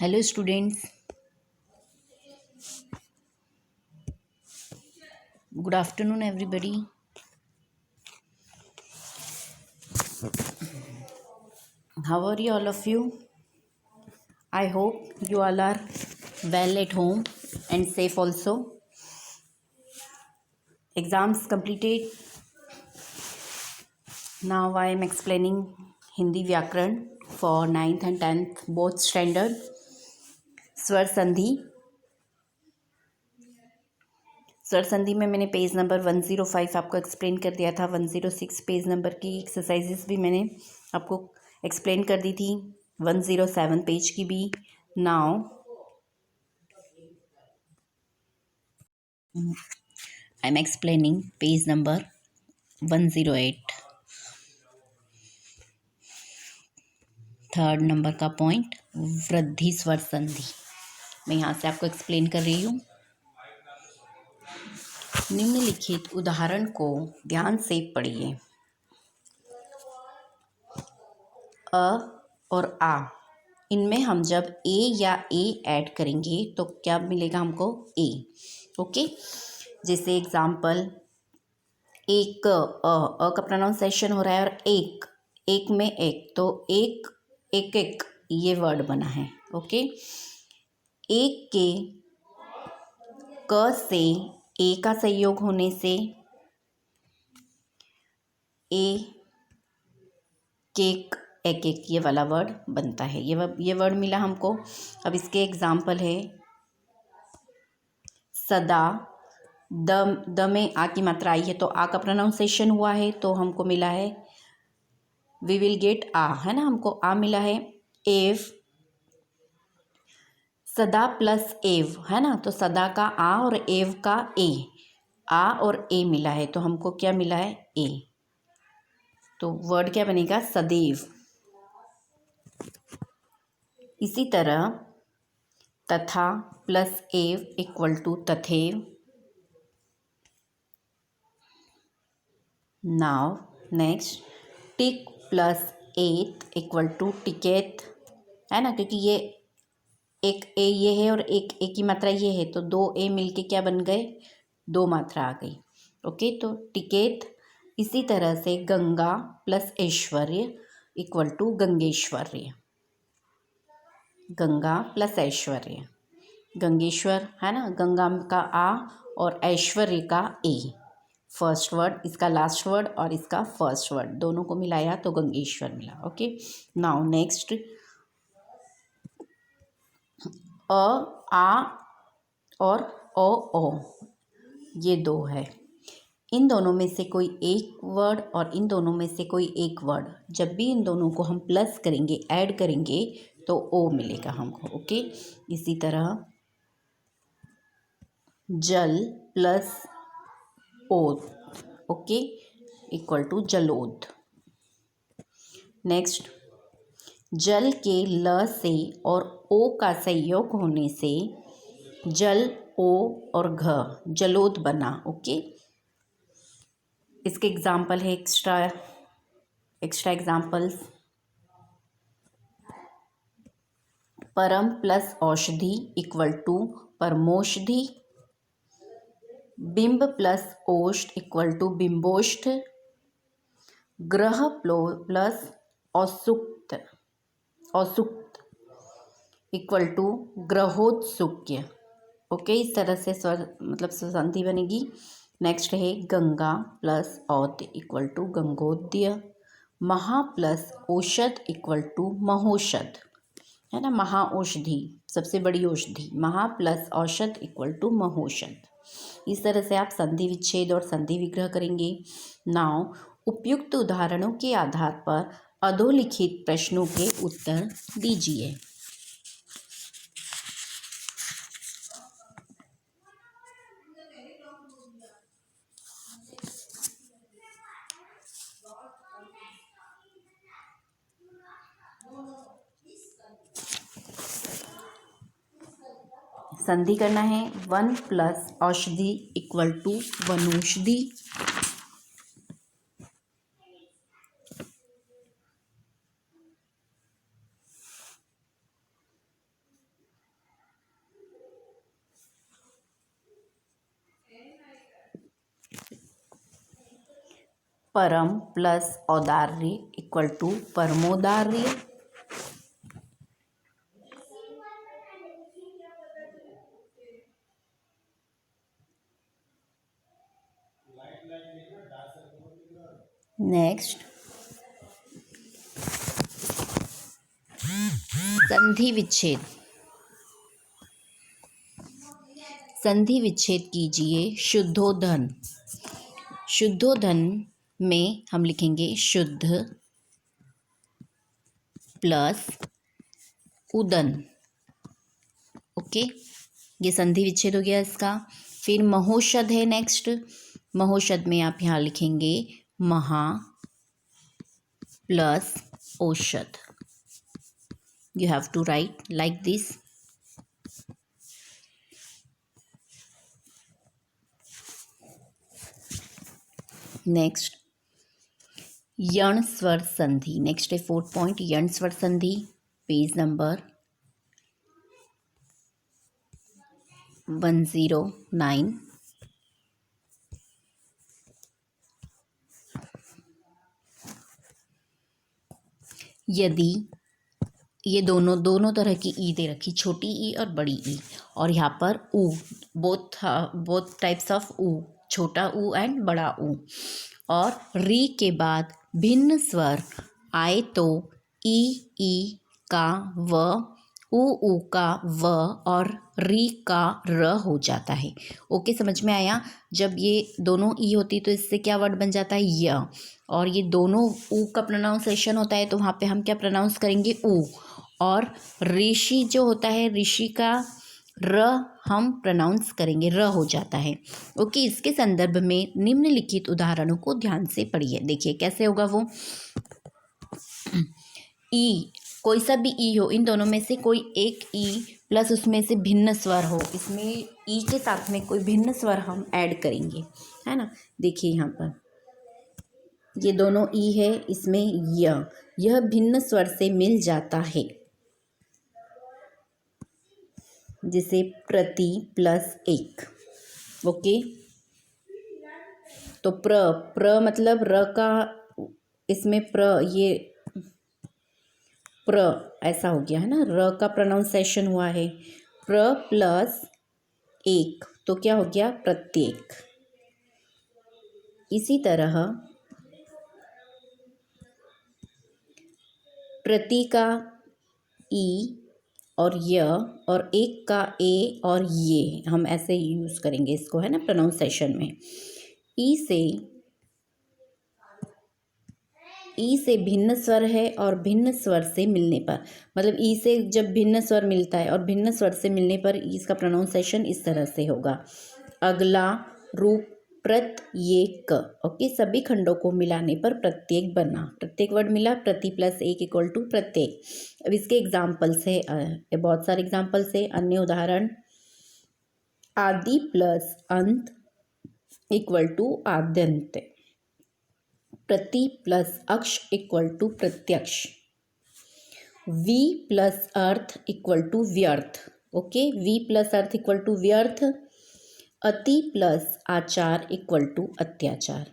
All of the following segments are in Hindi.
Hello students, good afternoon everybody. How are you all of you? I hope you all are well at home and safe also. Exams completed. Now I am explaining Hindi Vyakaran for 9th and 10th both standard. स्वर संधि में मैंने पेज नंबर 105 आपको एक्सप्लेन कर दिया था। 106 पेज नंबर की एक्सरसाइजेस भी मैंने आपको एक्सप्लेन कर दी थी। 107 पेज की भी। Now I am explaining page number 108, third number का पॉइंट वृद्धि स्वर संधि। मैं यहाँ से आपको एक्सप्लेन कर रही हूँ। निम्नलिखित उदाहरण को ध्यान से पढ़िए। अ और आ, इनमें हम जब ए या ए ऐड करेंगे तो क्या मिलेगा हमको? ए। ओके, जैसे एग्जाम्पल एक अ का प्रोनाउंसिएशन हो रहा है और एक में एक, तो एक एक एक ये वर्ड बना है। ओके, एक के क से ए का संयोग होने से ए केक एक एक ये वाला वर्ड बनता है। ये वर्ड मिला हमको। अब इसके एग्जाम्पल है सदा। द में आ की मात्रा आई है तो आ का प्रोनाउंसिएशन हुआ है, तो हमको मिला है वी विल गेट आ, है ना, हमको आ मिला है। एव, सदा प्लस एव, है ना, तो सदा का आ और एव का ए, आ और ए मिला है, तो हमको क्या मिला है? ए। तो वर्ड क्या बनेगा? सदैव। इसी तरह तथा प्लस एव इक्वल टू तथेव। नाउ नेक्स्ट, टिक प्लस एथ इक्वल टू टिकेत, है ना, क्योंकि ये एक ए ये है और एक ए की मात्रा ये है, तो दो ए मिलके क्या बन गए? दो मात्रा आ गई। ओके, तो टिकेत। इसी तरह से गंगा प्लस ऐश्वर्य इक्वल टू गंगेश्वर्य। गंगा प्लस ऐश्वर्य, गंगेश्वर, है ना, गंगा का आ और ऐश्वर्य का ए। फर्स्ट वर्ड, इसका लास्ट वर्ड और इसका फर्स्ट वर्ड दोनों को मिलाया तो गंगेश्वर मिला। ओके, नाउ नेक्स्ट, आ और ओ ये दो है। इन दोनों में से कोई एक वर्ड और इन दोनों में से कोई एक वर्ड, जब भी इन दोनों को हम प्लस करेंगे, ऐड करेंगे, तो ओ मिलेगा हमको। ओके, इसी तरह जल प्लस ओद, ओके, इक्वल टू जलोद। नेक्स्ट, जल के ल से और ओ का संयोग होने से जल ओ और घ जलोद बना। ओके, इसके एग्जाम्पल है एक्स्ट्रा एग्जाम्पल्स। परम प्लस औषधि इक्वल टू परमोषधि। बिंब प्लस ओष्ठ इक्वल टू बिंबोष्ठ। ग्रह प्लस औसुक्त इक्वल टू ग्रहोत्सुक्य। ओके, इस तरह से स्वर मतलब संधि बनेगी। नेक्स्ट है गंगा प्लस औद्य इक्वल टू गंगोद्य। महा प्लस औषध इक्वल टू महौषध, है ना, महाऔषधि सबसे बड़ी औषधि। महा प्लस औषध इक्वल टू महौषध। इस तरह से आप संधि विच्छेद और संधि विग्रह करेंगे। नाउ उपयुक्त उदाहरणों के आधार पर अधोलिखित प्रश्नों के उत्तर दीजिए। संधि करना है। वन प्लस औषधि इक्वल टू वनौषधि। परम प्लस औदार्य इक्वल टू परमोदार्य। नेक्स्ट संधि विच्छेद। संधि विच्छेद कीजिए शुद्धोधन। शुद्धोधन में हम लिखेंगे शुद्ध प्लस उदन। ओके, ये संधि विच्छेद हो गया इसका। फिर महोषध है नेक्स्ट। महोषध में आप यहाँ लिखेंगे महा प्लस औषध। You have to write like this. Next यण स्वर संधि। नेक्स्ट है 4th पॉइंट यण स्वर संधि, पेज नंबर 109। यदि ये दोनों तरह की ई दे रखी, छोटी ई और बड़ी ई, और यहाँ पर ऊ, बोथ टाइप्स ऑफ ऊ, छोटा ऊ एंड बड़ा ऊ, और री के बाद भिन्न स्वर आए तो ई का व, ऊ का व और री का र हो जाता है। ओके, समझ में आया। जब ये दोनों ई होती तो इससे क्या वर्ड बन जाता है य, और ये दोनों ऊ का प्रोनाउंसिएशन होता है तो वहाँ पे हम क्या प्रोनाउंस करेंगे ऊ, और ऋषि जो होता है ऋषि का र हम प्रोनाउंस करेंगे र हो जाता है। ओके, इसके संदर्भ में निम्नलिखित उदाहरणों को ध्यान से पढ़िए। देखिए कैसे होगा वो। ई, कोई सा भी ई हो, इन दोनों में से कोई एक ई प्लस उसमें से भिन्न स्वर हो, इसमें ई के साथ में कोई भिन्न स्वर हम ऐड करेंगे, है ना। देखिए यहाँ पर ये दोनों ई है, इसमें यह भिन्न स्वर से मिल जाता है, जिसे प्रति प्लस एक। ओके, तो प्र मतलब र का, इसमें ये प्र ऐसा हो गया है ना, र का प्रोनाउंसिएशन हुआ है। प्र प्लस एक तो क्या हो गया प्रत्येक। इसी तरह प्रति का ई और य और एक का ए और ये, हम ऐसे यूज़ करेंगे इसको, है ना, प्रोनाउंसिएशन में। ई से भिन्न स्वर है और भिन्न स्वर से मिलने पर, मतलब ई से जब भिन्न स्वर मिलता है और भिन्न स्वर से मिलने पर इसका प्रोनाउंसिएशन इस तरह से होगा। अगला रूप प्रत्येक। ओके, सभी खंडों को मिलाने पर प्रत्येक बना। प्रत्येक वर्ड मिला, प्रति प्लस एक इक्वल टू प्रत्येक। अब इसके एग्जाम्पल्स है, बहुत सारे एग्जाम्पल्स है। अन्य उदाहरण, आदि प्लस अंत इक्वल टू आद्यंत। प्रति प्लस अक्ष इक्वल टू प्रत्यक्ष। वी प्लस अर्थ इक्वल टू व्यर्थ। ओके, वी प्लस अर्थ इक्वल टू व्यर्थ। अति प्लस आचार इक्वल टू अत्याचार।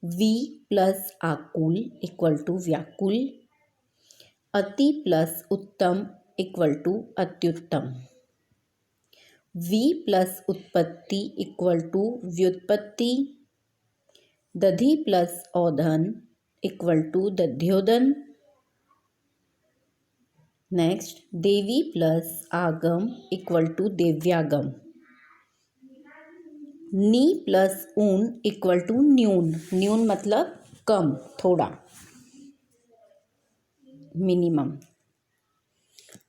वी प्लस आकुल इक्वल टू व्याकुल। अति प्लस उत्तम इक्वल टू अत्युत्तम। वी प्लस उत्पत्ति इक्वल टू व्युत्पत्ति। दधि प्लस औधन इक्वल टू दध्योदन। नेक्स्ट, देवी प्लस आगम इक्वल टू देव्यागम। नी प्लस ऊन इक्वल टू न्यून। न्यून मतलब कम, थोड़ा, मिनिमम।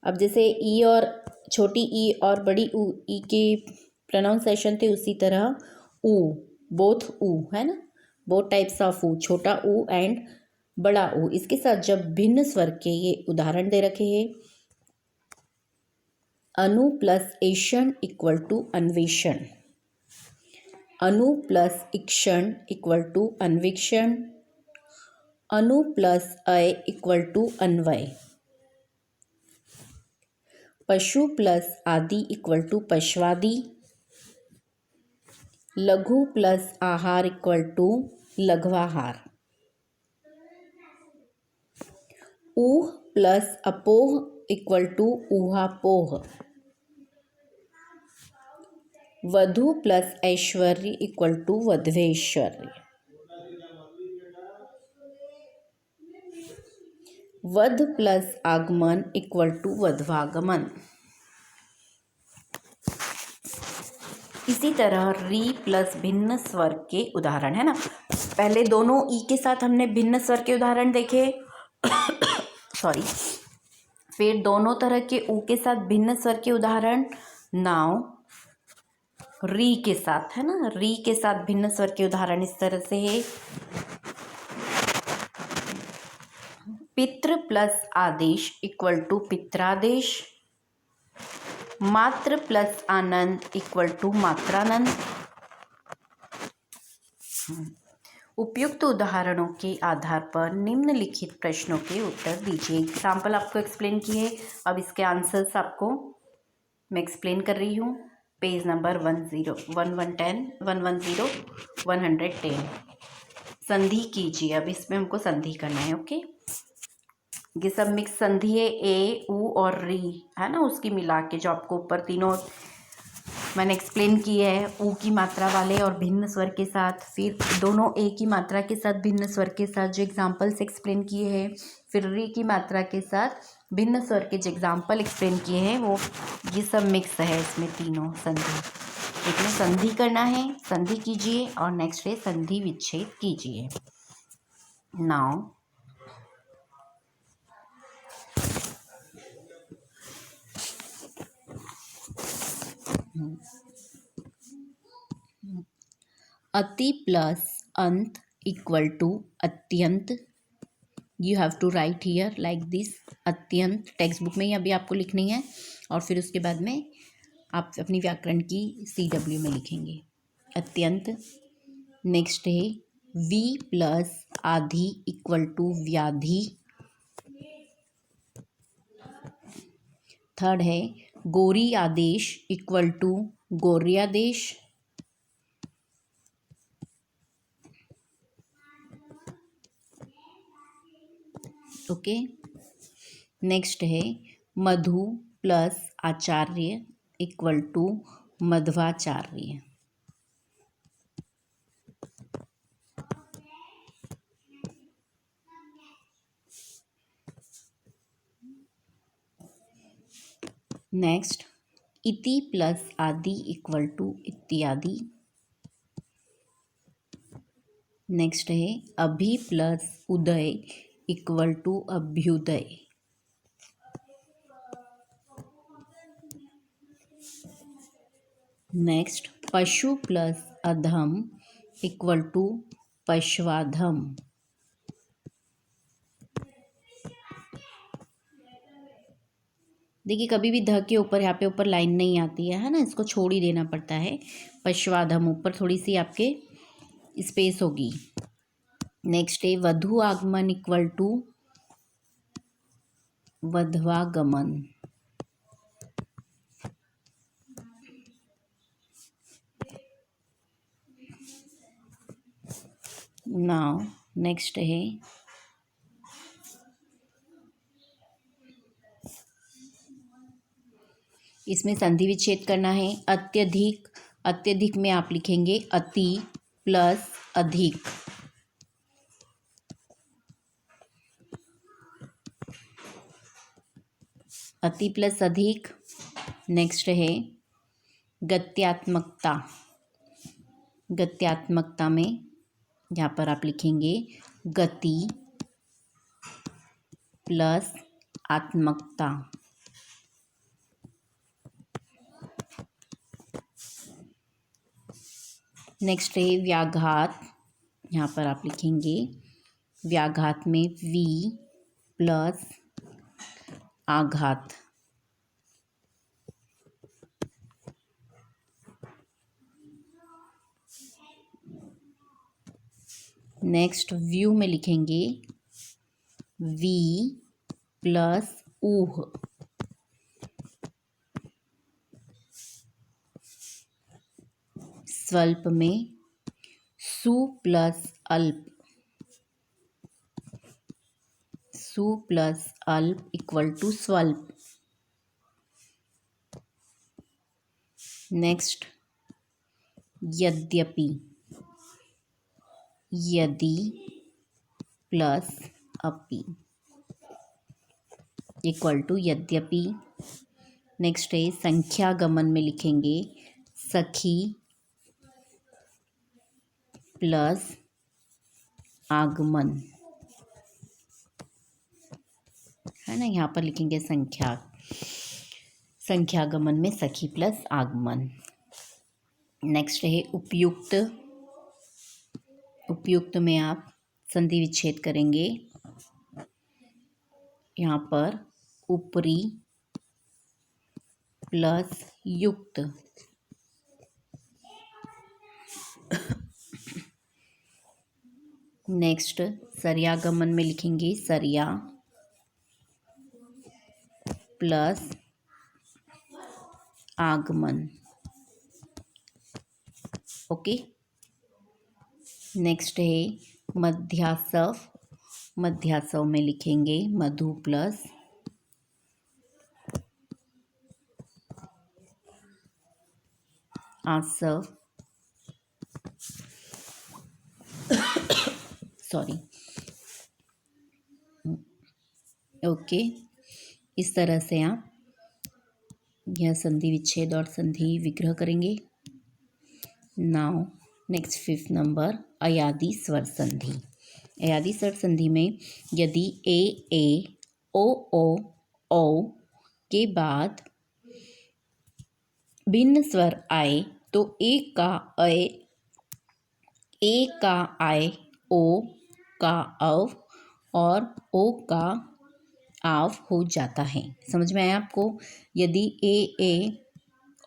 अब जैसे ई और छोटी ई और बड़ी ई के प्रोनाउंसिएशन थे, उसी तरह ऊ, बोथ ऊ, है ना, बोथ टाइप्स ऑफ ऊ, छोटा ऊ एंड बड़ा ऊ। इसके साथ जब भिन्न स्वर के ये उदाहरण दे रखे हैं, अनु प्लस ऐषण इक्वल टू अन्वेषण। अनु प्लस इक्षण इक्वल टू अन्वीक्षण। अनु प्लस अय इक्वल टू अन्वय। पशु प्लस आदि इक्वल टू पश्वादि। लघु प्लस आहार इक्वल टू लघ्वाहार। ऊह प्लस अपोह इक्वल टू ऊहापोह। वधु प्लस ऐश्वर्य इक्वल टू वध्वेश्वर्य। वध प्लस आगमन इक्वल टू वध्वागमन। इसी तरह री प्लस भिन्न स्वर के उदाहरण है ना। पहले दोनों ई के साथ हमने भिन्न स्वर के उदाहरण देखे सॉरी। फिर दोनों तरह के ऊ के साथ भिन्न स्वर के उदाहरण नाउ री के साथ, है ना। री के साथ भिन्न स्वर के उदाहरण इस तरह से है। पितृ प्लस आदेश इक्वल टू पित्रादेश। मात्र प्लस आनंद इक्वल टू मात्रानंद। उपयुक्त उदाहरणों के आधार पर निम्नलिखित प्रश्नों के उत्तर दीजिए। एग्जाम्पल आपको एक्सप्लेन किए, अब इसके आंसर्स आपको मैं एक्सप्लेन कर रही हूँ। पेज नंबर 110 संधि कीजिए। अब इसमें हमको संधि करना है। ओके, ये सब मिक्स संधि है, ए ऊ और री, है ना। उसकी मिला के जो आपको ऊपर तीनों मैंने एक्सप्लेन किए है, ऊ की मात्रा वाले और भिन्न स्वर के साथ, फिर दोनों ए की मात्रा के साथ भिन्न स्वर के साथ जो एग्जाम्पल्स एक्सप्लेन किए हैं, फिर री की मात्रा के साथ भिन्न स्वर के जो एग्जाम्पल एक्सप्लेन किए हैं, वो ये सब मिक्स है इसमें तीनों संधि। एक में संधि करना है, संधि कीजिए, और नेक्स्ट है संधि विच्छेद कीजिए। नाउ अति प्लस अंत इक्वल टू अत्यंत। You have to write here like this. अत्यंत टेक्स्ट बुक में ही अभी आपको लिखनी है, और फिर उसके बाद में आप अपनी व्याकरण की CW में लिखेंगे अत्यंत। नेक्स्ट है वी प्लस आधि इक्वल टू व्याधि। थर्ड है गोरी आदेश इक्वल टू गौर्यादेश। ओके, नेक्स्ट है मधु प्लस आचार्य इक्वल टू मध्वाचार्य। नेक्स्ट इति प्लस आदि इक्वल टू इत्यादि। नेक्स्ट है अभि प्लस उदय इक्वल टू अभ्युदय। नेक्स्ट पशु प्लस अधम इक्वल टू पश्वाधम। देखिए कभी भी ध के ऊपर यहाँ पे ऊपर लाइन नहीं आती है ना, इसको छोड़ ही देना पड़ता है। पश्वाधम ऊपर थोड़ी सी आपके स्पेस होगी। नेक्स्ट है वधु आगमन इक्वल टू वध्वागमन। नाउ नेक्स्ट है इसमें संधि विच्छेद करना है। अत्यधिक, अत्यधिक में आप लिखेंगे अति प्लस अधिक। अति प्लस अधिक। नेक्स्ट है गत्यात्मकता। गत्यात्मकता में यहाँ पर आप लिखेंगे गति प्लस आत्मकता। नेक्स्ट है व्याघात। यहाँ पर आप लिखेंगे व्याघात में वी प्लस आघात। नेक्स्ट व्यू में लिखेंगे वी प्लस ऊह। स्वल्प में सु प्लस अल्प, सु प्लस अल्प इक्वल टू स्वल्प। नेक्स्ट यद्यपि, यदि प्लस अपि इक्वल टू यद्यपि। नेक्स्ट है संख्यागमन में लिखेंगे सखी प्लस आगमन, है ना, यहाँ पर लिखेंगे संख्यागमन में सखी प्लस आगमन। नेक्स्ट है उपयुक्त, उपयुक्त में आप संधि विच्छेद करेंगे, यहाँ पर ऊपरी प्लस युक्त, नेक्स्ट सर्यागमन में लिखेंगे सर्या प्लस आगमन। ओके। नेक्स्ट है मध्यासव, मध्यासव में लिखेंगे मधु प्लस आसव, सॉरी। ओके, इस तरह से आप यह संधि विच्छेद और संधि विग्रह करेंगे। नाउ नेक्स्ट 5th नंबर अयादी स्वर संधि। अयादी स्वर संधि में यदि ए ओ के बाद भिन्न स्वर आए तो ए का आय, ओ का अव और ओ का आव हो जाता है। समझ में आया आपको? यदि ए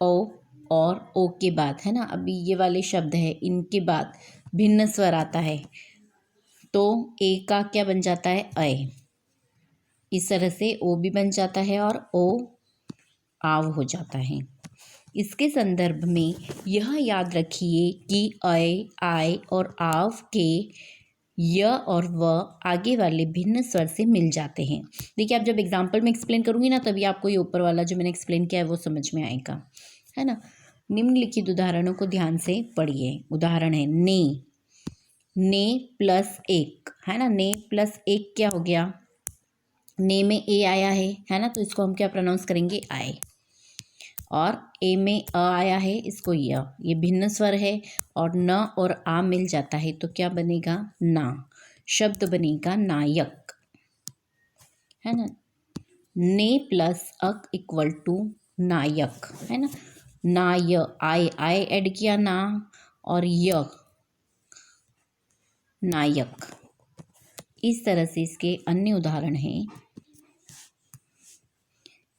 ओ और ओ के बाद, है ना, अभी ये वाले शब्द है, इनके बाद भिन्न स्वर आता है तो ए का क्या बन जाता है? अय। इस तरह से ओ भी बन जाता है और ओ आव हो जाता है। इसके संदर्भ में यह याद रखिए कि अय, आय और आव के य और व आगे वाले भिन्न स्वर से मिल जाते हैं। देखिए, आप जब एग्जाम्पल में एक्सप्लेन करूँगी ना, तभी आपको ये ऊपर वाला जो मैंने एक्सप्लेन किया है वो समझ में आएगा, है ना। निम्नलिखित उदाहरणों को ध्यान से पढ़िए। उदाहरण है ने प्लस एक, है ना। ने प्लस एक क्या हो गया? ने में ए आया है ना, तो इसको हम क्या प्रोनाउंस करेंगे? आए। और ए में अ आया है, इसको ये भिन्न स्वर है और न और आ मिल जाता है तो क्या बनेगा? ना। शब्द बनेगा नायक, है ना। ने प्लस अक इक्वल टू नायक, है ना। नाय, आय ऐड किया ना और य नायक। इस तरह से इसके अन्य उदाहरण हैं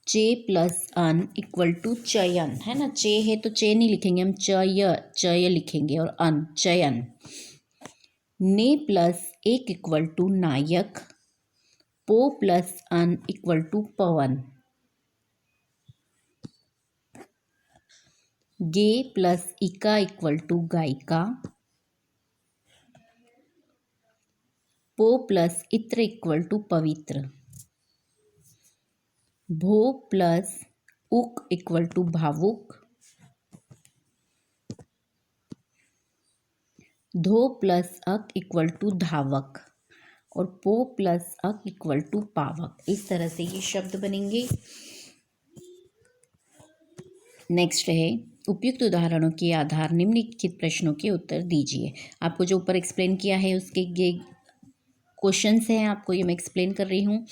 चे प्लस अन इक्वल टू चयन, है ना। चे है तो चे नहीं लिखेंगे हम, चय लिखेंगे और अन चयन। ने प्लस एक इक्वल टू नायक, पो प्लस अन इक्वल टू पवन। गे प्लस इका इक्वल टू गायिका, पो प्लस इत्र इक्वल टू पवित्र। भो प्लस उक इक्वल टू भावुक, धो प्लस अक इक्वल टू धावक और पो प्लस अक इक्वल टू पावक। इस तरह से ये शब्द बनेंगे। नेक्स्ट है उपयुक्त उदाहरणों के आधार निम्नलिखित प्रश्नों के उत्तर दीजिए। आपको जो ऊपर एक्सप्लेन किया है उसके ये क्वेश्चंस हैं, आपको ये मैं एक्सप्लेन कर रही हूँ।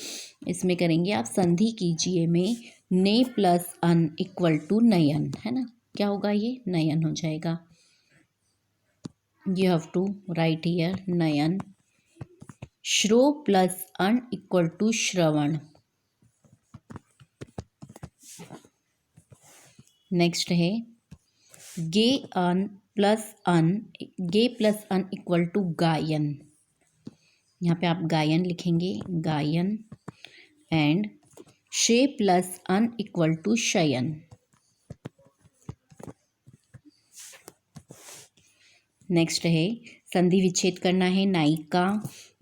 इसमें करेंगे आप संधि कीजिए में ने प्लस अन इक्वल टू नयन, है ना। क्या होगा? ये नयन हो जाएगा। You have to write here नयन। श्रो प्लस अन इक्वल टू श्रवण। नेक्स्ट है गे प्लस अन इक्वल टू गायन। यहाँ पे आप गायन लिखेंगे, गायन। एंड शे प्लस अन इक्वल टू शयन। नेक्स्ट है संधि विच्छेद करना है। नायिका,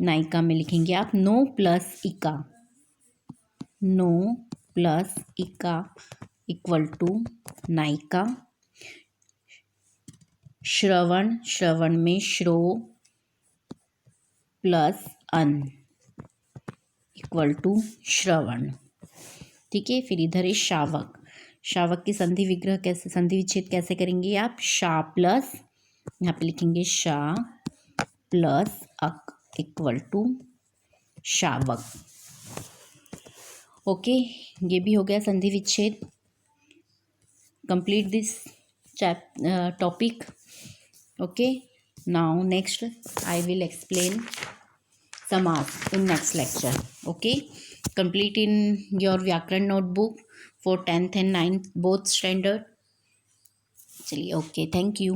नायिका में लिखेंगे आप नो प्लस इका, नो प्लस इका इक्वल टू नायिका। श्रवण, श्रवण में श्रो प्लस अन इक्वल टू श्रवण। ठीक है, फिर इधर है शावक, शावक की संधि विग्रह कैसे, संधि विच्छेद कैसे करेंगे आप, शा प्लस, यहाँ पे लिखेंगे शा प्लस अक इक्वल टू शावक। ओके, ये भी हो गया संधि विच्छेद। Complete this topic. Okay, now next I will explain समास in next lecture. Okay, complete in your व्याकरण notebook for 10th and 9th both standard. चलिए, ओके, थैंक यू।